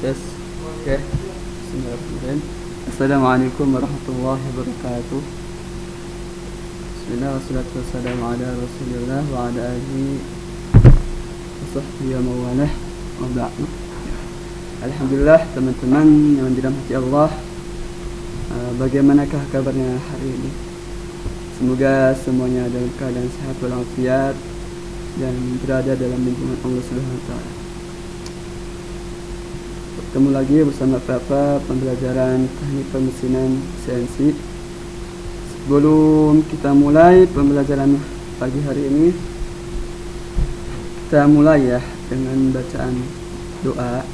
tes. Oke. Bismillahirrahmanirrahim. Assalamualaikum warahmatullahi wabarakatuh. Bismillah wassalatu wassalamu ala rasulillah wa ala alihi wa sahbihi wa mawalah wa ba'du. Alhamdulillah teman-teman yang dirahmati Allah, bagaimanakah kabarnya hari ini? Semoga semuanya dalam keadaan sehat walafiat dan berada dalam lindungan Allah Subhanahu wa taala. Bertemu lagi bersama Papa pembelajaran teknik pemesinan CNC. Sebelum kita mulai pembelajaran pagi hari ini, kita mulai ya dengan bacaan doa.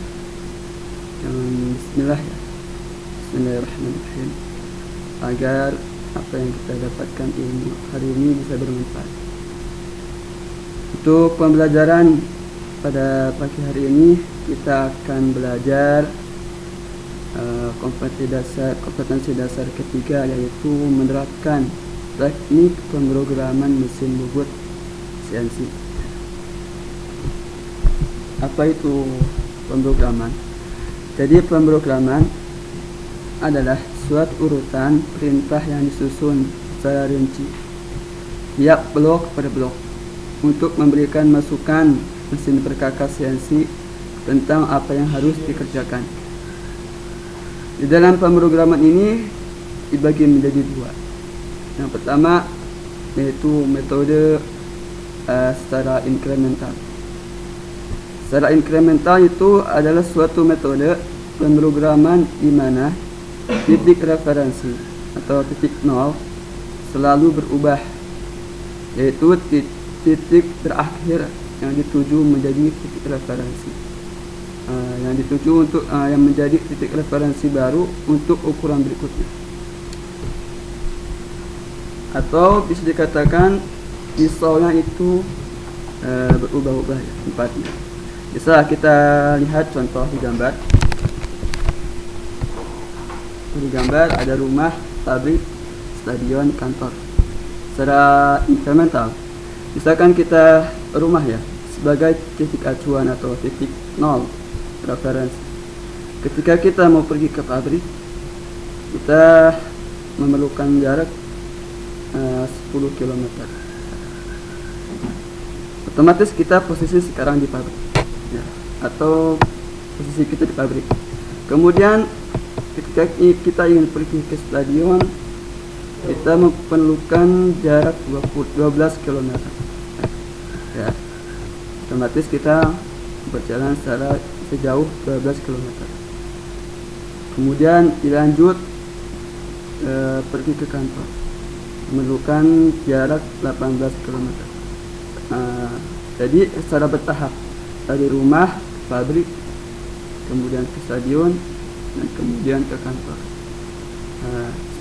Bismillah ya. Bismillahirrahmanirrahim. Agar apa yang kita dapatkan ilmu hari ini bisa bermanfaat. Untuk pembelajaran pada pagi hari ini kita akan belajar kompetensi dasar ketiga, yaitu menerapkan teknik pemrograman mesin bubut CNC. Apa itu pemrograman? Jadi pemrograman adalah suatu urutan perintah yang disusun secara rinci tiap blok per blok untuk memberikan masukan mesin perkakas CNC tentang apa yang harus dikerjakan. Di dalam pemrograman ini dibagi menjadi dua. Yang pertama yaitu metode secara inkremental. Secara inkremental itu adalah suatu metode pemrograman di mana titik referensi atau titik nol selalu berubah, yaitu titik terakhir yang dituju menjadi titik referensi, yang dituju untuk yang menjadi titik referensi baru untuk ukuran berikutnya, atau bisa dikatakan pisaunya itu berubah-ubah ya, tempatnya. Bisa kita lihat contoh di gambar. Di gambar ada rumah, pabrik, stadion, kantor. Secara inkremental, misalkan kita rumah ya sebagai titik acuan atau titik nol referensi. Ketika kita mau pergi ke pabrik, kita memerlukan jarak 10 km. Otomatis kita posisi sekarang di pabrik ya, atau posisi kita di pabrik. Kemudian ketika kita ingin pergi ke stadion, kita memerlukan jarak 12 km ya. Otomatis kita berjalan secara sejauh 12 km. Kemudian dilanjut pergi ke kantor, memerlukan jarak 18 km. Jadi secara bertahap, dari rumah ke pabrik, kemudian ke stadion, dan kemudian ke kantor.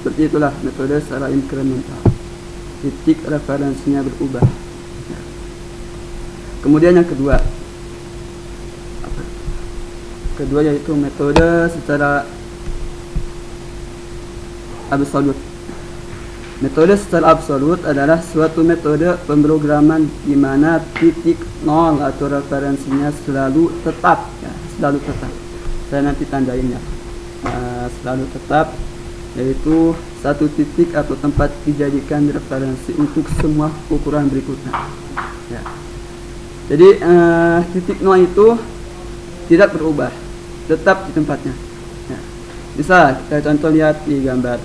Seperti itulah metode secara inkremental. Titik referensinya berubah. Kemudian yang kedua, yaitu metode secara absolut. Metode secara absolut adalah suatu metode pemrograman di mana titik nol atau referensinya selalu tetap ya, selalu tetap. Saya nanti tandain ya. Selalu tetap, yaitu satu titik atau tempat dijadikan referensi untuk semua ukuran berikutnya ya. Jadi titik nol itu tidak berubah, tetap di tempatnya ya. Bisa kita contoh lihat di gambar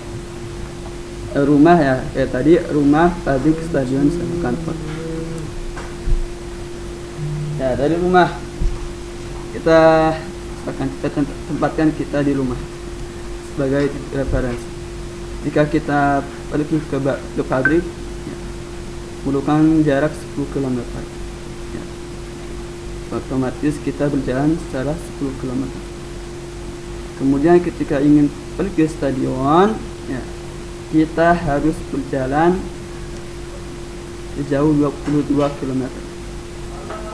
rumah ya, kayak tadi rumah, pabrik, stadion, sama kantor ya. Dari rumah kita akan tempatkan kita di rumah sebagai titik referensi. Jika kita pergi ke pabrik ya, memerlukan jarak 10 km ya. Otomatis kita berjalan secara 10 km. Kemudian ketika ingin pergi ke stadion ya, kita harus berjalan sejauh 22 km.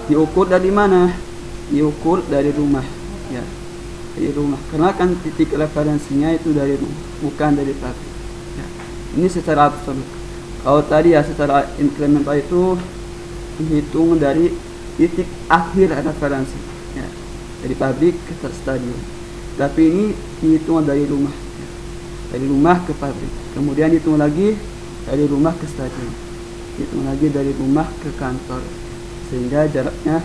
Diukur dari mana? Diukur dari rumah ya, dari rumah, karena kan titik referensinya itu dari rumah, bukan dari pabrik ya. Ini secara absolut. Kalau tadi ya secara inkremental itu dihitung dari titik akhir referensi ya, dari pabrik ke stadion. tapi ini dihitung dari rumah, dari rumah ke pabrik, kemudian dihitung lagi dari rumah ke stasiun, dihitung lagi dari rumah ke kantor, sehingga jaraknya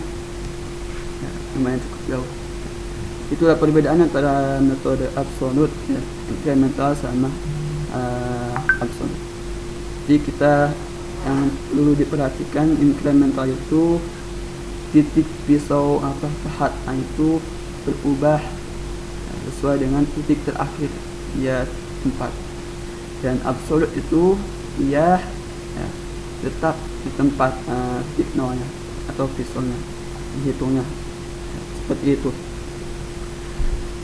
lumayan cukup jauh. Itulah perbedaan antara metode absolut, inkremental sama absolut. Jadi kita yang perlu diperhatikan, inkremental itu titik pisau pahat itu berubah sesuai dengan titik terakhir dia tempat, dan absolut itu ia tetap di tempat titik nolnya atau pisaunya, dihitungnya seperti itu.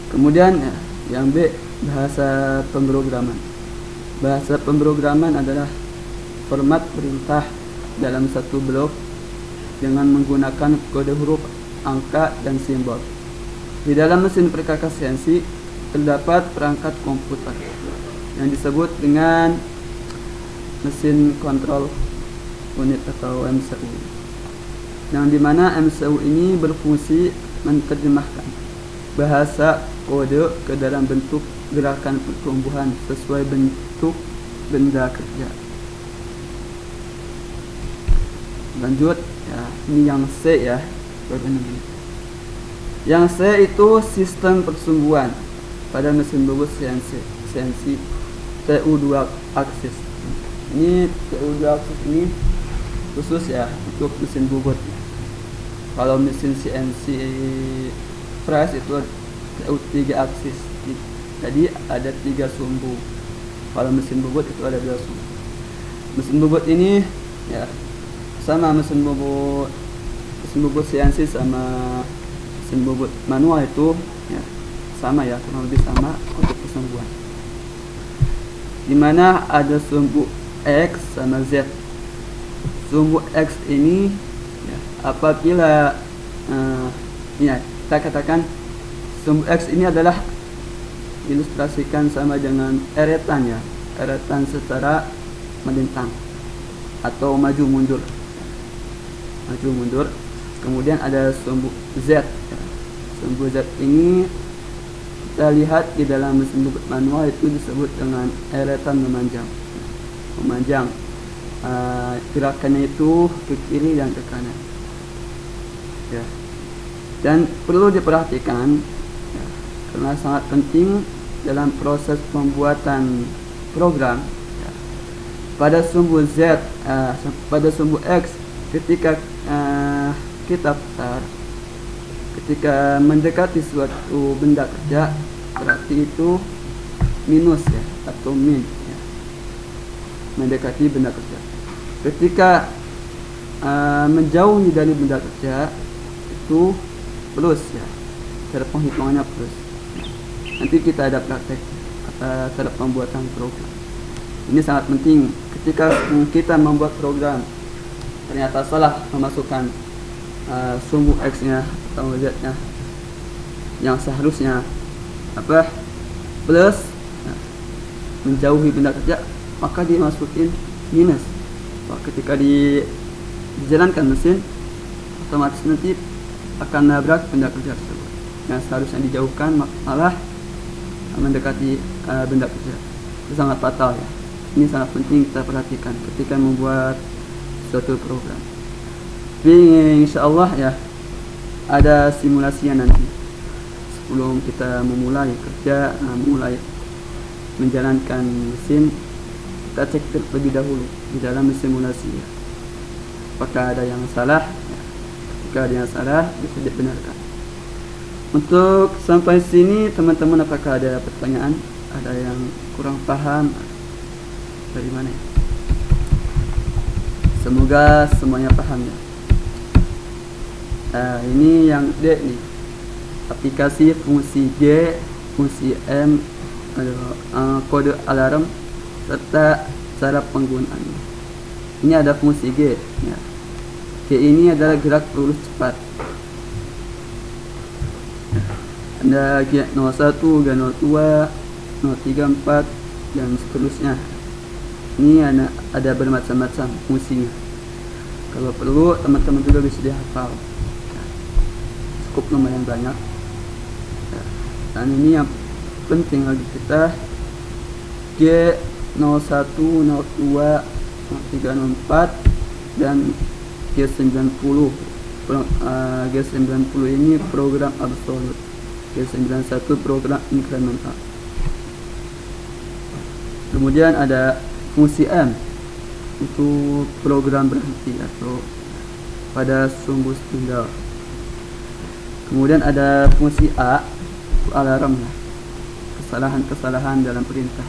Kemudian yang B, bahasa pemrograman. Bahasa pemrograman adalah format perintah dalam satu blok dengan menggunakan kode huruf, angka, dan simbol. Di dalam mesin perkakas CNC terdapat perangkat komputer yang disebut dengan mesin kontrol unit atau MCU, yang dimana MCU ini berfungsi menerjemahkan bahasa kode ke dalam bentuk gerakan pertumbuhan sesuai bentuk benda kerja. Lanjut ya, ini yang C ya, yang C itu sistem persumbuhan pada mesin bobot CNC TU2 aksis. Ini TU2 aksis ini khusus ya untuk mesin bobot. Kalau mesin CNC press itu TU3 aksis, jadi ada 3 sumbu. Kalau mesin bobot itu ada 2 sumbu. Mesin bobot ini ya sama mesin bobot CNC sama mesin bobot manual itu ya sama ya, kurang lebih sama untuk persumbuhan, dimana ada sumbu X sama Z. Sumbu X ini ya, apabila ya kita katakan sumbu X ini adalah ilustrasikan sama dengan eretan ya, eretan secara melintang atau maju mundur. Kemudian ada sumbu Z. Sumbu Z ini kita lihat di dalam mesin bobot manual itu disebut dengan eretan memanjang. Gerakannya itu ke kiri dan ke kanan ya. Dan perlu diperhatikan ya, karena sangat penting dalam proses pembuatan program ya. Pada sumbu Z, pada sumbu X, ketika kita putar, ketika mendekati suatu benda kerja, berarti itu minus ya, atau min ya, mendekati benda kerja. Ketika menjauhi dari benda kerja, itu plus ya, cara penghitungannya plus. Nanti kita ada praktek cara pembuatan program. Ini sangat penting. Ketika kita membuat program ternyata salah memasukkan sumbu X-nya atau Z-nya yang seharusnya plus menjauhi benda kerja, maka dimasukin minus. Ketika dijalankan mesin, otomatis nanti akan nabrak benda kerja tersebut yang seharusnya dijauhkan, malah mendekati benda kerja. Itu sangat fatal ya. Ini sangat penting kita perhatikan ketika membuat suatu program. Tapi insya Allah ya ada simulasinya nanti sebelum kita memulai kerja, mulai menjalankan mesin. Kita cek terlebih dahulu di dalam simulasi ya, apakah ada yang salah ya. Jika ada yang salah bisa dibenarkan. Untuk sampai sini teman-teman, apakah ada pertanyaan? Ada yang kurang paham dari mana ya? Semoga semuanya paham ya. Ini yang D nih, aplikasi fungsi G, fungsi M, kode alarm serta cara penggunaannya. Ini ada fungsi G ya. G ini adalah gerak lurus cepat. Ada G01, G02, 034 dan seterusnya. Ini ada bermacam-macam fungsinya. Kalau perlu teman-teman juga bisa dihafal. Cukup lumayan banyak. Dan ini yang penting bagi kita, G01, 02, 03, 04 dan G90. G90 ini program absolut, G91 program incremental. Kemudian ada fungsi M, itu program berhenti atau pada sumbu tunggal. Kemudian ada fungsi A, itu alarm, kesalahan-kesalahan dalam perintah.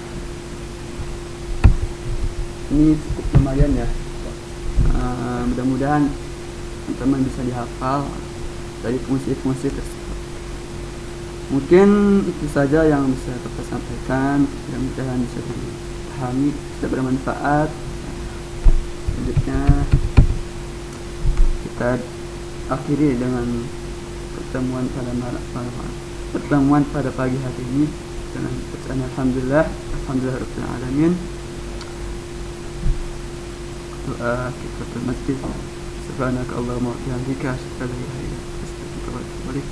Ini cukup lumayan ya. Mudah-mudahan teman-teman bisa dihafal dari fungsi-fungsi tersebut. Mungkin itu saja yang bisa kita sampaikan. Mudah-mudahan bisa dipahami, bisa bermanfaat. Selanjutnya kita akhiri dengan pertemuan pada pagi hari ini dengan bacaan alhamdulillah alamin. Doa kita masjid. Subhanaka Allahumma wa bihamdika asyhadu an la ilaha illa anta astaghfiruka wa atubu ilaik.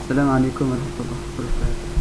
Assalamualaikum warahmatullahi wabarakatuh.